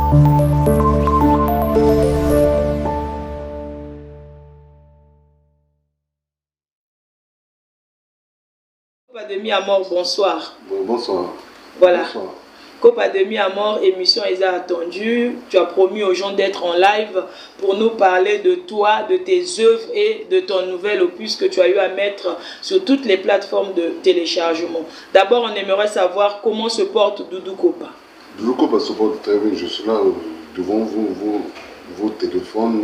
Copa de Mi-Amor, bonsoir. Bonsoir. Voilà. Bonsoir. Copa de Mi-Amor, émission est attendue. Tu as promis aux gens d'être en live pour nous parler de toi, de tes œuvres et de ton nouvel opus que tu as eu à mettre sur toutes les plateformes de téléchargement. D'abord, on aimerait savoir comment se porte Doudou Copa. Doudou Copa se porte très bien. Je suis là devant vos téléphones.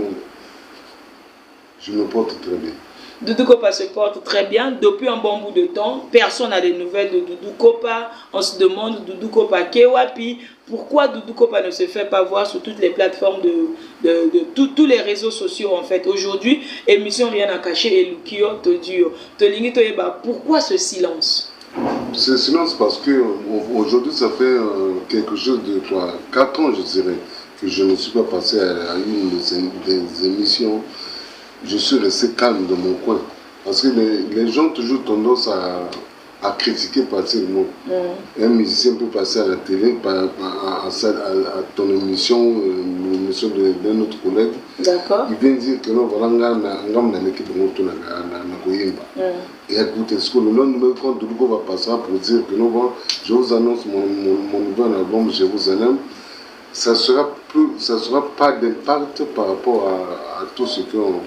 Je me porte très bien. Doudou Copa se porte très bien depuis un bon bout de temps. Personne n'a des nouvelles de Doudou Copa. On se demande Doudou Copa Kewapi. Pourquoi Doudou Copa ne se fait pas voir sur toutes les plateformes tous les réseaux sociaux en fait. Aujourd'hui, émission Rien à cacher et Lukio Todio. Pourquoi ce silence? Ce silence parce que aujourd'hui ça fait quelque chose de 4 ans je dirais que je ne suis pas passé à une des émissions. Je suis resté calme dans mon coin. Parce que les gens ont toujours tendance à critiquer facilement. Un musicien peut passer à la télé, à ton émission, l'émission d'un autre collègue. D'accord. Il vient dire que non, voilà, on a l'équipe de Moto Nagoyimba. Et écoutez, ce que le lendemain, quand Doudou va passer pour dire que non, bon, je vous annonce mon nouvel album, Je vous en aime. Ça ne sera pas d'impact par rapport à tout ce qu'on...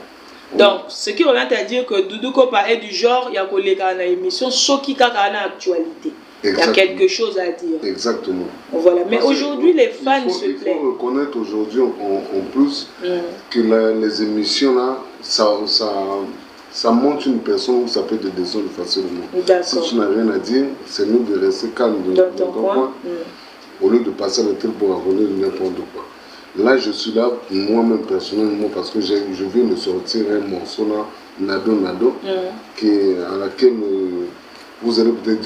Donc, ce qui revient à dire que Doudou Copa est du genre, il y a une émission, Soki Kaka en actualité. Il y a quelque chose à dire. Exactement. Voilà. Mais aujourd'hui, les fans se plaignent. Il faut reconnaître aujourd'hui en plus que les émissions là, ça montre une personne où ça peut te descendre facilement. Si tu n'as rien à dire, c'est mieux de rester calme dans ton coin au lieu de passer à la télé pour raconter n'importe quoi. Là, je suis là, moi-même personnellement, parce que je viens de sortir un morceau là, Nado, à laquelle vous allez peut-être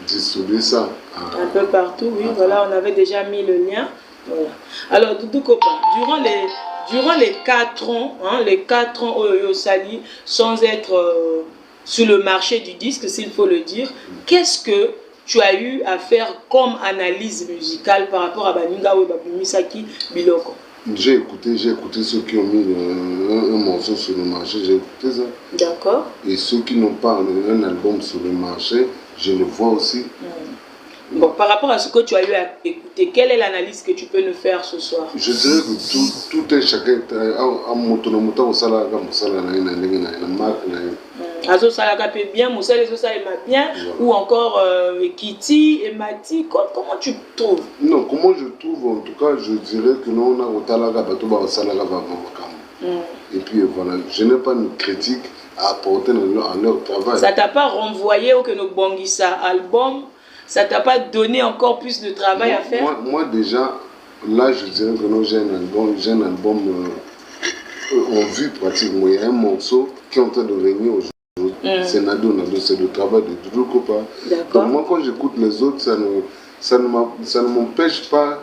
distribuer ça. Un peu partout, oui. Voilà, on avait déjà mis le lien. Voilà. Alors, Doudou Copa, durant les 4 ans, les 4 ans au Sali, sans être sur le marché du disque, s'il faut le dire, qu'est-ce que tu as eu à faire comme analyse musicale par rapport à Baninga ou Babumisaki Biloko? J'ai écouté ceux qui ont mis un morceau sur le marché, j'ai écouté ça. D'accord. Et ceux qui n'ont pas un album sur le marché, je le vois aussi. Bon, par rapport à ce que tu as eu à écouter, quelle est l'analyse que tu peux nous faire ce soir? Je dirais que tout est chacun. Azo Salaka peut bien, Moussa les Osa bien, ou encore Kiti et Mati, comment tu trouves? Non, comment je trouve, en tout cas, je dirais que non, on a Otalaga Batoba Salaka Vamakam. Et puis voilà, je n'ai pas une critique à apporter à leur travail. Ça t'a pas renvoyé au que nos Bongissa album? Ça t'a pas donné encore plus de travail à faire? Moi déjà, là je dirais que non, j'ai un album en vue pratiquement. Il y a un morceau qui est en train de régner aujourd'hui. C'est Nado, c'est le travail de Doudou Copa. Donc moi quand j'écoute les autres, ça ne m'empêche pas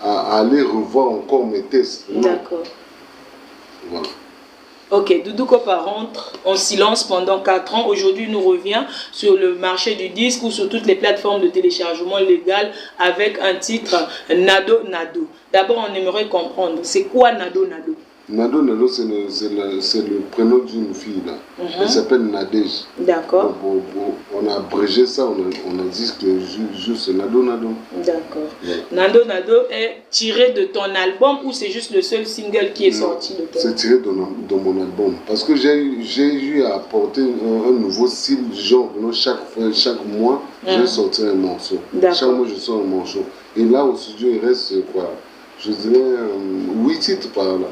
à aller revoir encore mes tests. D'accord. Voilà. Ok, Doudou Copa rentre en silence pendant 4 ans. Aujourd'hui, il nous revient sur le marché du disque ou sur toutes les plateformes de téléchargement légal avec un titre Nado. D'abord, on aimerait comprendre, c'est quoi Nado? Nado, c'est le prénom d'une fille là. Elle s'appelle Nadège. D'accord. On a abrégé ça, on a dit que juste Nado. D'accord. Ouais. Nado est tiré de ton album ou c'est juste le seul single qui est sorti de ton album? C'est tiré de mon album. Parce que j'ai eu à apporter un nouveau style, genre chaque mois, j'ai sorti un morceau. Chaque mois, je sors un morceau. Et là, au studio, il reste quoi? Je dirais 8 titres par là.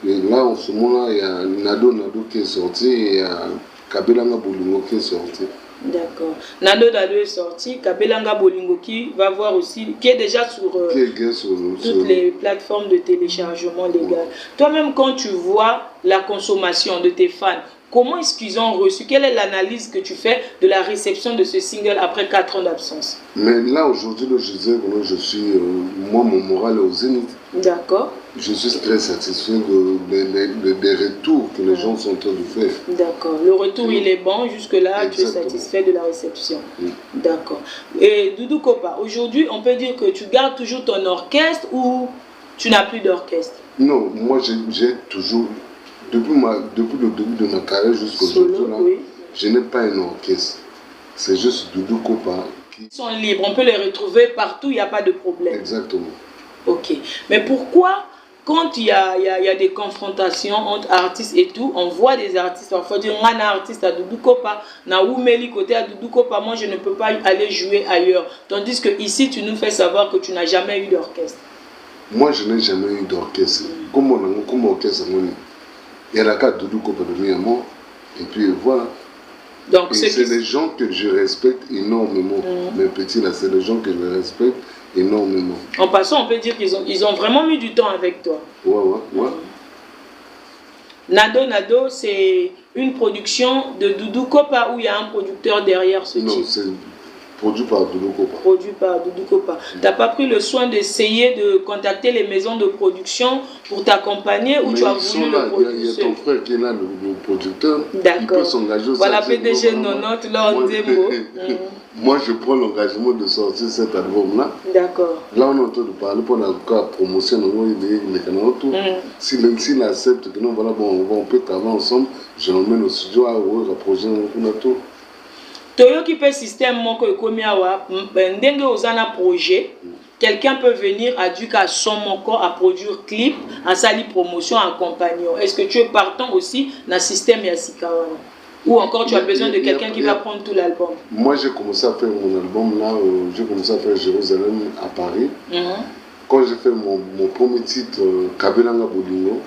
Et là, en ce moment-là, il y a Nado qui est sorti et il y a Kabelanga Bolingo qui est sorti. D'accord. Nado est sorti, Kabelanga Bolingo qui va voir aussi, qui est déjà sur toutes les plateformes de téléchargement légal. Toi-même, quand tu vois la consommation de tes fans, comment est-ce qu'ils ont reçu? Quelle est l'analyse que tu fais de la réception de ce single après 4 ans d'absence? Mais là, aujourd'hui, je disais que je suis, moi, mon moral est au zénith. D'accord. Je suis très satisfait des retours que les gens sont en train de faire. D'accord. Le retour, il est bon. Jusque-là, tu es satisfait de la réception. D'accord. Et Doudou Kopa, aujourd'hui, on peut dire que tu gardes toujours ton orchestre ou tu n'as plus d'orchestre? Non, moi, j'ai toujours, depuis le début de ma carrière jusqu'aujourd'hui, je n'ai pas un orchestre. C'est juste Doudou Kopa. Ils sont libres. On peut les retrouver partout. Il n'y a pas de problème. Exactement. Ok. Mais pourquoi, quand il y a des confrontations entre artistes et tout, on voit des artistes, parfois dire un artiste à Doudou Kopa, na Oumeli côté à Doudou Kopa, moi je ne peux pas aller jouer ailleurs. Tandis que ici tu nous fais savoir que tu n'as jamais eu d'orchestre. Moi je n'ai jamais eu d'orchestre. Comme orchestre, il y a la carte Doudou Kopa de Miamon, et puis voilà. Donc c'est des gens que je respecte énormément. Mes petits là, c'est des gens que je respecte énormément. En passant, on peut dire qu'ils ont vraiment mis du temps avec toi. Ouais. Nado, c'est une production de Doudou Kopa ou il y a un producteur derrière ce titre? Non, c'est produit par Doudou Kopa. Produit par Doudou Kopa. Tu n'as pas pris le soin d'essayer de contacter les maisons de production pour t'accompagner ou tu as voulu le produire? Il y a ton frère qui est là, le producteur. D'accord. Il peut s'engager aussi. Voilà, PDG Nonote, là on dit mot. Moi, je prends l'engagement de sortir cet album-là. D'accord. Là, on est en train de parler pour la promotion. S'il accepte que non, voilà, bon, on peut travailler ensemble, je l'emmène au studio à projet. Toyoki peut système moko ekomi awa ndenge ozana projet, quelqu'un peut venir à Duka son moko à produire clip, à sali promotion, en compagnon. Est-ce que tu es partant aussi dans le système Yasikawana? Ou encore tu as besoin de quelqu'un qui va prendre tout l'album? Moi j'ai commencé à faire mon album là, j'ai commencé à faire Jérusalem à Paris. Quand j'ai fait mon premier titre, Kabelanga Bolingo,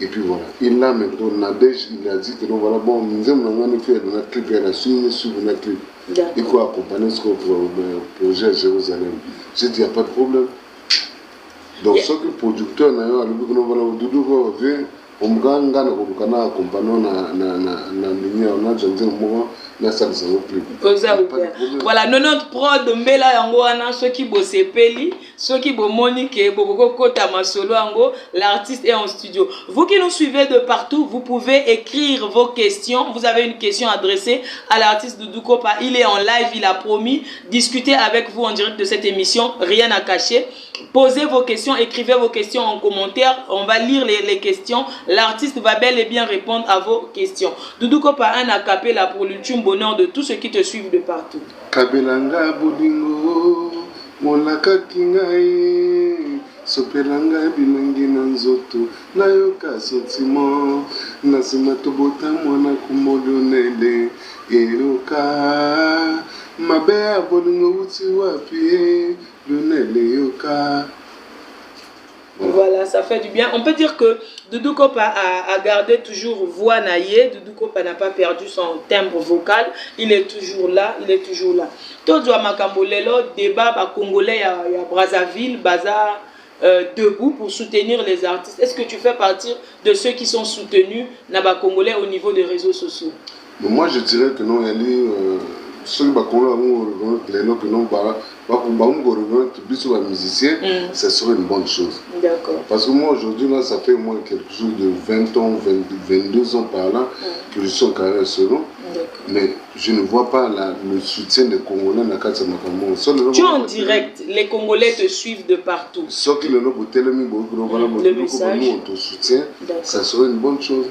et puis voilà. Il a maintenant, Nadège, il a dit que non, voilà, bon, nous avons fait notre clip, il a suivi notre clip. Il faut accompagner ce projet à Jérusalem. J'ai dit, il n'y a pas de problème. Donc, ce que le producteur n'a pas dit, voilà, Doudou vient, on me gagne, on a accompagné, on a voilà, notre prod mbela yango wana soki bosepeli, soki bomoni ke bokoko kota masolo yango, l'artiste est en studio. Vous qui nous suivez de partout, vous pouvez écrire vos questions. Vous avez une question adressée à l'artiste Doudou Kopa. Il est en live, il a promis discuter avec vous en direct de cette émission, rien à cacher. Posez vos questions, écrivez vos questions en commentaire. On va lire les questions. L'artiste va bel et bien répondre à vos questions. Doudou Kopa un acapella pour l'ultime bonheur de tous ceux qui te suivent de partout. Kabelanga Bolingo, Molaka Kingae, Sopelanga Bilangi Nanzoto, Nayoka Sotimo, Nasimato Bota Mwana Kumodonele, Eyoka, Mabea Bolingo Uti Wapie, Donele Yoka. Voilà, ça fait du bien. On peut dire que Doudou Kopa a gardé toujours voix naïe. Doudou Kopa n'a pas perdu son timbre vocal. Il est toujours là, il est toujours là. Todwa Makambolelo, débat congolais à Brazzaville, Bazar, debout pour soutenir les artistes. Est-ce que tu fais partie de ceux qui sont soutenus Naba Congolais au niveau des réseaux sociaux? Mais moi je dirais que non, elle est ceux qui sont musiciens, ce serait une bonne chose. D'accord. Parce que moi aujourd'hui, là, ça fait au moins quelque chose de 20 ans, 22 ans par là que je suis en carrière solo. Mais je ne vois pas le soutien des Congolais dans le Tu es en direct, les Congolais te suivent de partout. Sauf que le message, nous, on te soutient, ça serait une bonne chose.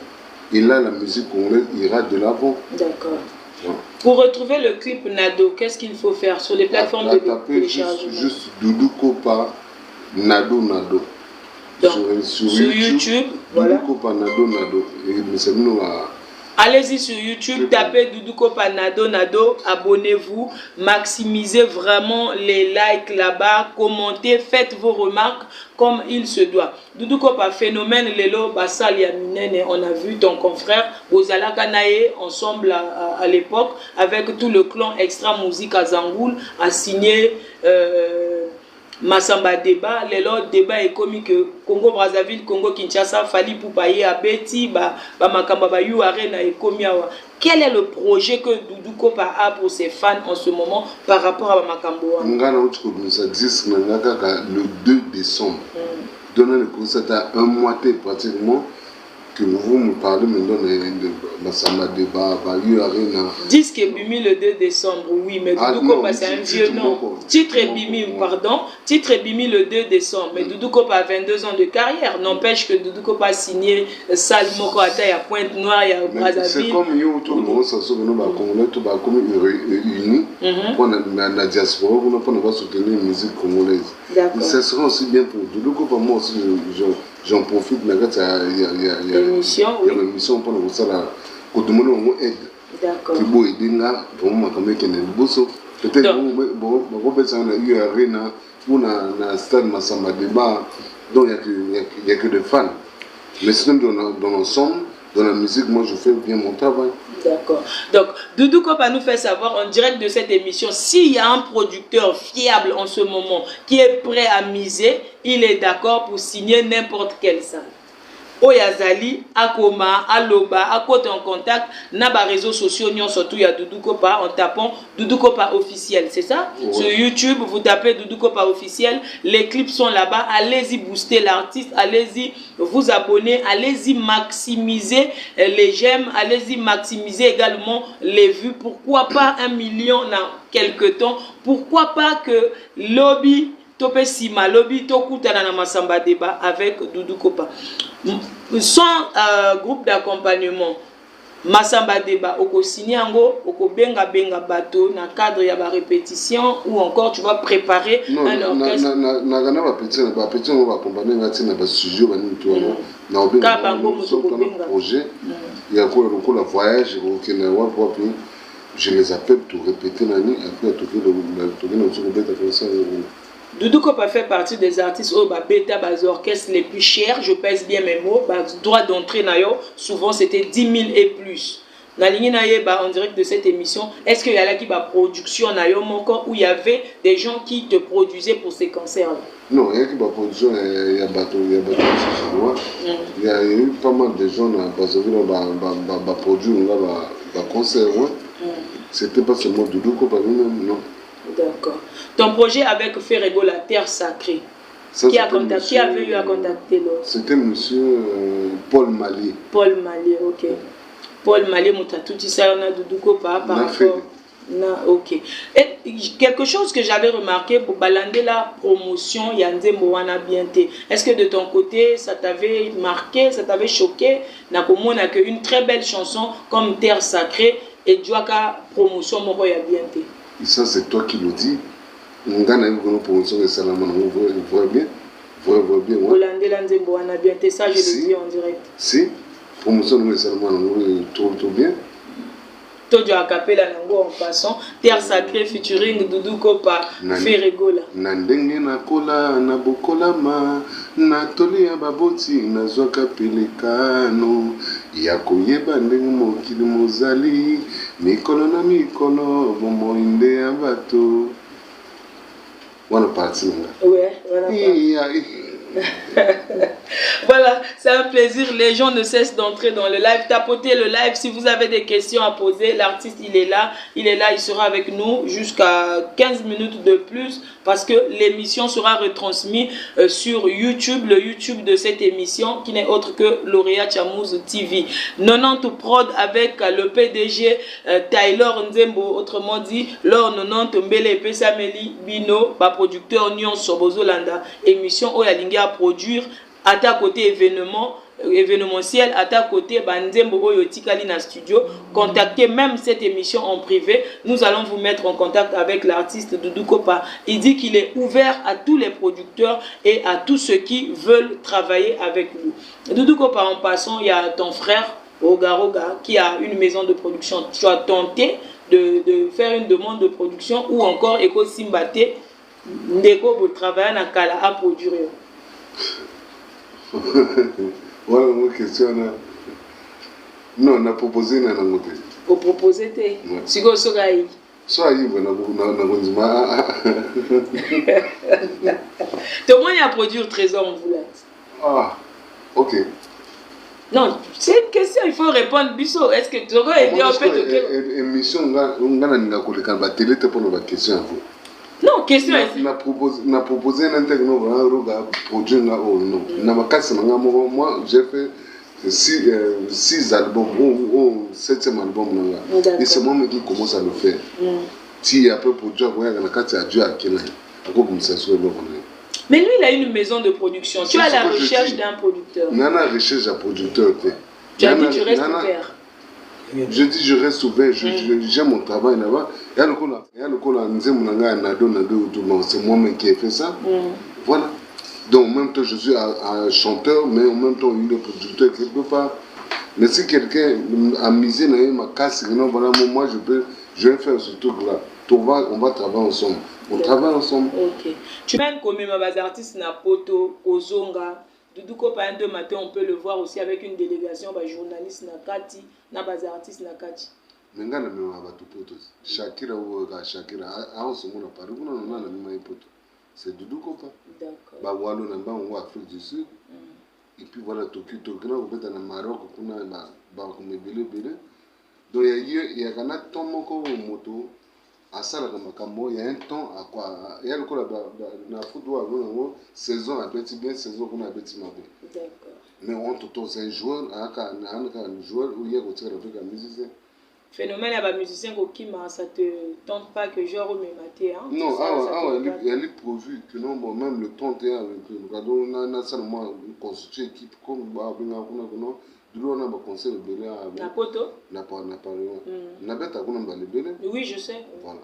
Et là, la musique congolaise ira de l'avant. D'accord. Ouais. Pour retrouver le clip Nado, qu'est-ce qu'il faut faire sur les plateformes de téléchargement? Juste Doudou Kopa, Nado. Donc, sur YouTube, voilà. Doudou Kopa, Nado. Allez-y sur YouTube, tapez Doudou Kopa Nado, abonnez-vous, maximisez vraiment les likes là-bas, commentez, faites vos remarques comme il se doit. Doudou Kopa, phénomène Lelo Basal Yaminene, on a vu ton confrère Bozala Kanae ensemble à l'époque avec tout le clan Extra Musique à Zangoul a signé Masamba débat, les lors débat est commis que Congo Brazzaville, Congo Kinshasa, Fali Poupaye, Abeti, Makamba Bayou Arena est commis. Quel est le projet que Doudou Kopa a pour ses fans en ce moment par rapport à Makambo? Le 2 décembre. Donnant le concert à un mois pratiquement. Que vous me parlez maintenant de Massamba Débat, Bayou Arena. Disque est bimi le 2 décembre, oui, mais Doudou Kopa c'est un vieux nom. Titre est bimi, pardon. Titre est bimi le 2 décembre, mais Doudou Kopa a 22 ans de carrière. N'empêche que Doudou Kopa a signé Salle Moko Ata, il y a Pointe-Noire, il y a Brazzaville. C'est comme yo, tout le monde, ça se nous Congolais, tout le monde unis pour la diaspora, pour ne pas soutenir la musique congolaise. Ce sera aussi bien pour Doudou Kopa, moi aussi, j'en profite, mais il y a une émission pour nous faire que tout le monde aide. D'accord. Pour aider là, pour moi, comme il y a un bosso. Peut-être que vous avez eu un arena ou un stade Massamba Débat, donc il n'y a que des fans. Mais sinon, dans l'ensemble, dans la musique, moi je fais bien mon travail. D'accord. Donc, Doudou Kopa nous fait savoir en direct de cette émission, s'il y a un producteur fiable en ce moment qui est prêt à miser, il est d'accord pour signer n'importe quelle salle. Oyazali, Akoma, Aloba, à côté en contact, n'a pas réseaux sociaux, surtout il y a Doudou Kopa en tapant Doudou Kopa officiel, c'est ça? Ouais. Sur YouTube, vous tapez Doudou Kopa officiel, les clips sont là-bas, allez-y booster l'artiste, allez-y vous abonner, allez-y maximiser les j'aime, allez-y maximiser également les vues, pourquoi pas 1 million dans quelques temps, pourquoi pas que lobby Topé Sima, lobby Tokutana na Massamba Débat avec Doudou Kopa. Sans groupe d'accompagnement, Massamba Débat, oko signiango, oko benga bateau, na cadre ya ba répétition ou encore tu vas préparer un orchestre. Na petit on va accompagner na ba studio ba ni to na obenga projet. Il y a quoi le voyage au na wa je les appelle tout répéter nani après tout le bête comme ça. Doudou Kopa fait partie des artistes au bêta bas orchestres les plus chers, je pèse bien mes mots, droit d'entrée souvent c'était 10 000 et plus. Dans en direct de cette émission, est-ce qu'il y a là qui va production où il y avait des gens qui te produisaient pour ces concerts là? Non, il y a qui va production, il y a bateau, il y a eu pas mal de gens qui ont produit un concert. C'était pas seulement Doudou Kopa lui-même, non. D'accord. Ton projet avec Ferrego, la terre sacrée, qui avait eu à contacter l'autre? C'était monsieur Paul Mali. Paul Mali, ok. Paul Mali, tout ça, on a Doudou Kopa par rapport. Ok. Et quelque chose que j'avais remarqué pour balander la promotion Yandé Moana Bienté. Est-ce que de ton côté, ça t'avait marqué, ça t'avait choqué? On a une très belle chanson comme Terre Sacrée et Djouaka promotion Moroya Bienté. Et ça, c'est toi qui le dis. On gagne une promotion de Salamana. Vous voyez bien? Vous voyez bien? Hollande Landé Moana Bienté, ça je le dis en direct. Si, promotion de Salamana, tout bien. Todo a capella nango en passant Terre Sacrée featuring Doudou Kopa Ferrego la nandenge na kola na bokola ma na toli ya baboti na zwaka pelekano ya koyeba ndenge mokili mozali mikolo na mikolo bomoinde ya bato wana parti nga ouais voilà. Voilà, c'est un plaisir. Les gens ne cessent d'entrer dans le live. Tapotez le live. Si vous avez des questions à poser, l'artiste il est là, il sera avec nous jusqu'à 15 minutes de plus parce que l'émission sera retransmise sur YouTube, le YouTube de cette émission qui n'est autre que Lauréat Chamouze TV. 90 prod avec le PDG Tyler Nzembo, autrement dit Lor 90 Mbele Pesameli Bino, producteur Nyon Sobozolanda, émission Oyalinga à produire à ta côté événementiel, à ta côté Banzembo Oyotikali na studio. Contactez même cette émission en privé. Nous allons vous mettre en contact avec l'artiste Doudou Kopa. Il dit qu'il est ouvert à tous les producteurs et à tous ceux qui veulent travailler avec lui. Doudou Kopa, en passant, il y a ton frère Roga qui a une maison de production. Tu as tenté de faire une demande de production ou encore Eko Simbate Ndeko pour travailler dans Kala à produire. Voilà une question. Non, on a proposé. On proposé. Si vous avez soit il va tout le monde y a produire trésor en voulait. Ah, ok. Non, c'est une question, il faut répondre. Bisso, est-ce que tu aurais aidé en fait émission, on a télé pour nos questions. Non, question est. On a proposé un intervenant pour produire. Moi, j'ai fait 6 albums, ou 7e album. Et c'est moi qui commence à le faire. Si après produire, il y a Dieu à quel mais lui, il a une maison de production. Tu es à la recherche d'un producteur. Non, la recherche d'un producteur. Tu as dit tu restes ouvert. Je dis je reste ouvert, j'aime mon travail là-bas. Il y a le coup c'est moi-même qui ai fait ça. Voilà. Donc en même temps, je suis un chanteur, mais en même temps, il est producteur quelque part. Mais si quelqu'un a misé dans ma casse, voilà, moi je vais faire ce truc-là. On va travailler ensemble. On travaille ensemble. Ok. Tu mènes comme mes artistes na poto, Ozonga, Doudou Kopa de matin, on peut le voir aussi avec une délégation, journaliste na Kati, na bas artiste na Kati. Mais on a même poto poto. Shakira ou Shakira, à on se monte à Paris, on a même poto. C'est Doudou Kopa. D'accord. Bah Wallon namba on va Afrique du Sud. Et puis voilà Tokyo, on peut être dans Maroc, on a bah on est belé. Donc il y a un temps mon moto. À ça, il y a un temps à quoi il y a le coup la football saison à petit bien saison qu'on a petit mal. D'accord. Mais on tout c'est un joueur un joueur où il y a côté avec un musicien. Phénomène à ba musicien qui m'a ça te tente pas que genre me mater hein. Non, il y a les prévu que non bon même le temps est avec le cadeau on a seulement constitué équipe comme bah on on a conseil de belé à na poto na pas na bête à qu'on le belé. Oui, je sais. Voilà.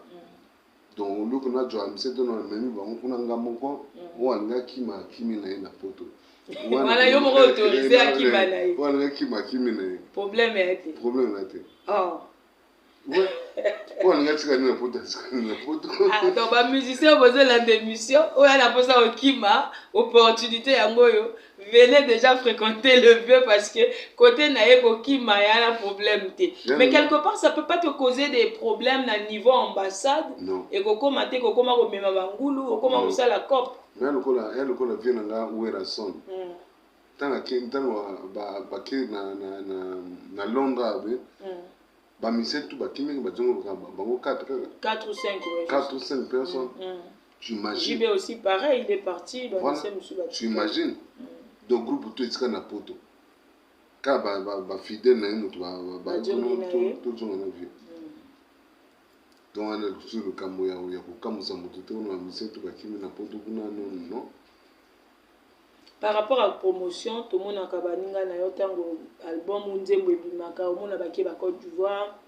Donc le qu'on a déjà c'est dans le même on a ngamoko ou anga kima na poto. Voilà, yo mo autorisé à kima na. Voilà kima na. Problème est. Oh. Ouais. On a tika na poto. Ah donc ba musicien besoin la démission ou elle a posé au kima opportunité yango yo. Venez déjà fréquenter le vieux parce que côté naeko kima y a un problème. Mais quelque part ça peut pas te causer des problèmes à niveau ambassade. Non. Et koko mate koko ma ko mema bangulu koko ma ko la cop. Mais le cola vient là où est la sonne. Tant ba ke na Londres ba mise tout ba kimi ba jongo bango 4 ou 5 4 ou 5 personnes. Tu imagines. JB aussi pareil, il est parti dans voilà. Tu imagines. Donc groupe tout est na poto. Ka ba fidèle na une ba tout jongo na vie. Donc on a sur le Cameroun il y a comme ça on a mis tout ba kimi na poto kuna non. Par rapport à la promotion, tout le monde a kabaninga na yo tango album Nzembo ebimaka, au monde baki ba Côte d'Ivoire,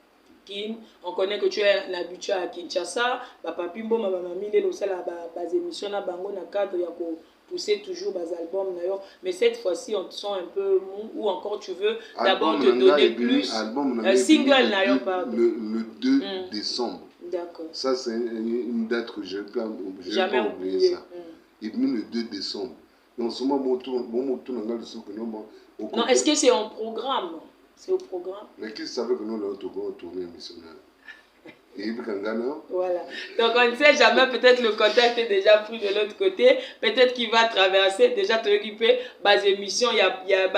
Kin, on connaît que tu es habitué à Kinshasa, ba papi mboma ba mami le sala ba émission na bango na cadre ya ko pousser toujours bas albums na yo, mais cette fois-ci on te sent un peu mou ou encore tu veux d'abord te donner plus un single na yo pardon. Le 2 décembre. D'accord. Ça c'est une date que je jamais oublié ça. Et puis le 2 décembre. Non, seulement mon tour non, est-ce que c'est en programme? C'est au programme. Mais qui savait que nous allons tourner missionnaire? Et voilà. Donc on ne sait jamais, peut-être le contact est déjà pris de l'autre côté, peut-être qu'il va traverser, déjà te occuper, bas émission, il y a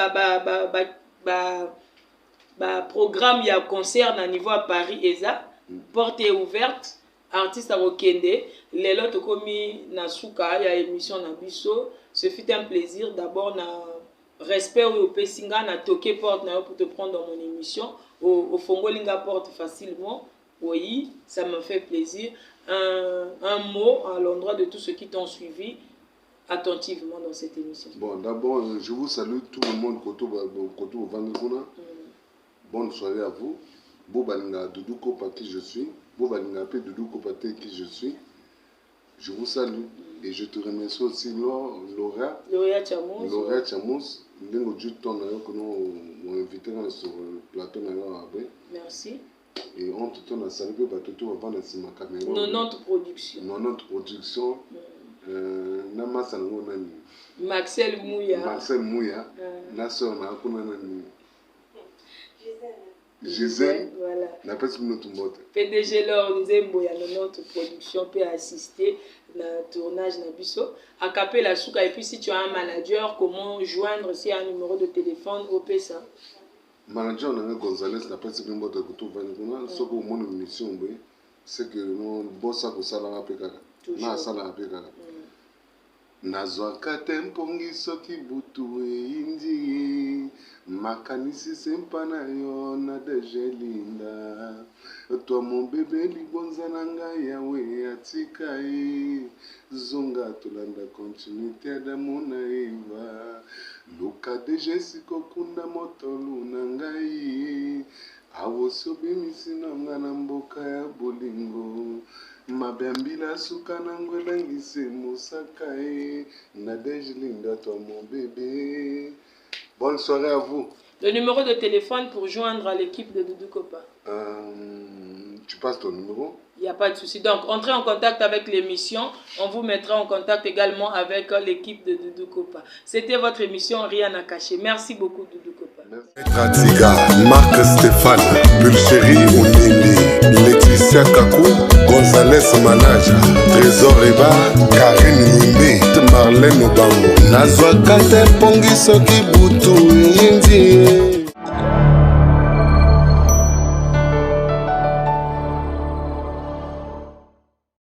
programme, il y a concert à niveau à Paris, ESA, porte est ouverte, artiste à Okende, les autres commis na Souka, il y a émission na Bisso. Ce fut un plaisir. D'abord, na respect au Pessinga, na toqué porte na pour te prendre dans mon émission. Au Fongolinga porte facilement. Oui, ça me fait plaisir. Un mot à l'endroit de tous ceux qui t'ont suivi attentivement dans cette émission. Bon, d'abord, je vous salue tout le monde côté Vangekuna. Bonne soirée à vous. Bobalinga Doudou Kopa qui je suis. Bobalinga P Doudou Kopa qui je suis. Je vous salue et je te remercie aussi Laura Chamous. Laura Chamous, nous avons invité sur le plateau. Merci. Et on te tourne à saluer tout avant de se caméra. 90 production. 90 production. Maxel Mouya. Maxel Mouya. Na soeur na kuna nani. Gisèle, voilà. La personne notre mot. PDG Laure Nzembo ya notre production peut assister na tournage na biso. À Capella Souka et puis si tu as un manager, comment joindre si un numéro de téléphone au PSA. Manager on a Gonzalez la personne notre mot de tout va nous ce que mon mission c'est que nous bossa ko sala na pekaka. Na sala na pekaka. Nazwaka tempongi soki butu indi makanisi sempa na yo na deje linda toi mon bébé libonza na ngai yawe atika ye zonga tolanda continuité d'amour na eva luka deje sikokunda motolu na ngai awosobimisi na nga na mboka ya bolingo Mabembila suka nangwelangise musaka Nadège Linda toi mon bébé. Bonne soirée à vous. Le numéro de téléphone pour joindre l'équipe de Doudou Kopa. Tu passes ton numéro? Il n'y a pas de souci. Donc, entrez en contact avec l'émission. On vous mettra en contact également avec l'équipe de Doudou Kopa. C'était votre émission Rien à cacher. Merci beaucoup Doudou Kopa. Tratiga, Marc Stéphane, Bulchéri Ounindi, Laetitia Kakou, Gonzalez Manaja, Trésor Eba, Karine Mimbi, Marlène Obango. Nazwaka te pongi soki butu indi.